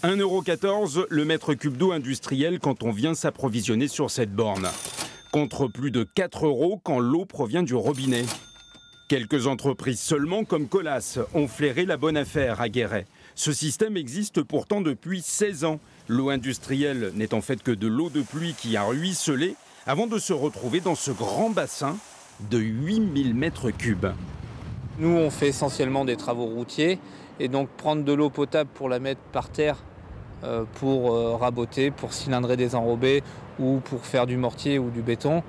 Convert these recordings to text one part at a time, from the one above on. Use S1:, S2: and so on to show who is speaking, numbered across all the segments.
S1: 1,14 € le mètre cube d'eau industrielle quand on vient s'approvisionner sur cette borne. Contre plus de 4 € quand l'eau provient du robinet. Quelques entreprises seulement, comme Colas, ont flairé la bonne affaire à Guéret. Ce système existe pourtant depuis 16 ans. L'eau industrielle n'est en fait que de l'eau de pluie qui a ruisselé avant de se retrouver dans ce grand bassin de 8000 mètres cubes.
S2: Nous, on fait essentiellement des travaux routiers et donc prendre de l'eau potable pour la mettre par terre, pour raboter, pour cylindrer des enrobés ou pour faire du mortier ou du béton,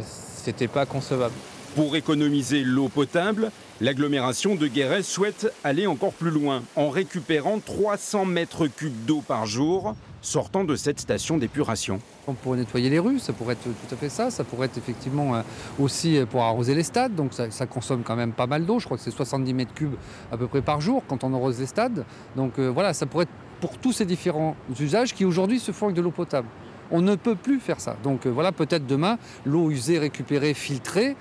S2: c'était pas concevable.
S1: Pour économiser l'eau potable, l'agglomération de Guéret souhaite aller encore plus loin en récupérant 300 mètres cubes d'eau par jour sortant de cette station d'épuration.
S3: On pourrait nettoyer les rues, ça pourrait être tout à fait ça. Ça pourrait être effectivement aussi pour arroser les stades. Donc ça consomme quand même pas mal d'eau. Je crois que c'est 70 mètres cubes à peu près par jour quand on arrose les stades. Donc voilà, ça pourrait être pour tous ces différents usages qui aujourd'hui se font avec de l'eau potable. On ne peut plus faire ça. Donc voilà, peut-être demain, l'eau usée, récupérée, filtrée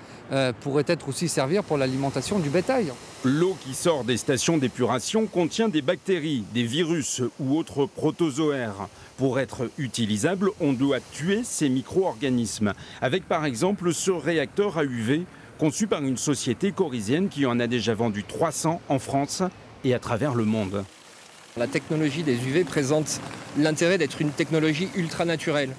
S3: pourrait être aussi servir pour l'alimentation du bétail.
S1: L'eau qui sort des stations d'épuration contient des bactéries, des virus ou autres protozoaires. Pour être utilisable, on doit tuer ces micro-organismes, avec par exemple ce réacteur à UV conçu par une société corrézienne qui en a déjà vendu 300 en France et à travers le monde.
S4: La technologie des UV présente l'intérêt d'être une technologie ultra naturelle.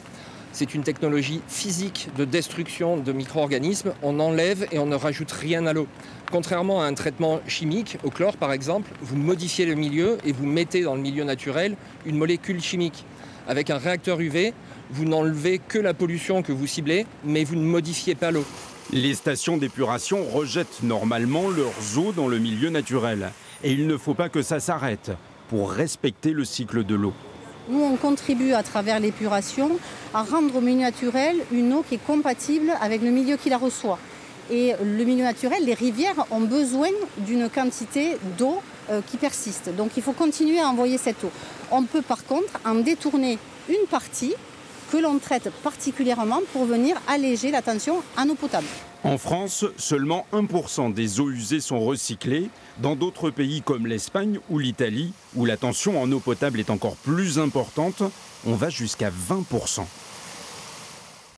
S4: C'est une technologie physique de destruction de micro-organismes. On enlève et on ne rajoute rien à l'eau. Contrairement à un traitement chimique, au chlore par exemple, vous modifiez le milieu et vous mettez dans le milieu naturel une molécule chimique. Avec un réacteur UV, vous n'enlevez que la pollution que vous ciblez, mais vous ne modifiez pas l'eau.
S1: Les stations d'épuration rejettent normalement leurs eaux dans le milieu naturel. Et il ne faut pas que ça s'arrête pour respecter le cycle de l'eau.
S5: Nous, on contribue à travers l'épuration à rendre au milieu naturel une eau qui est compatible avec le milieu qui la reçoit. Et le milieu naturel, les rivières ont besoin d'une quantité d'eau qui persiste. Donc il faut continuer à envoyer cette eau. On peut par contre en détourner une partie que l'on traite particulièrement pour venir alléger la tension en eau potable.
S1: En France, seulement 1% des eaux usées sont recyclées. Dans d'autres pays comme l'Espagne ou l'Italie, où la tension en eau potable est encore plus importante, on va jusqu'à 20%.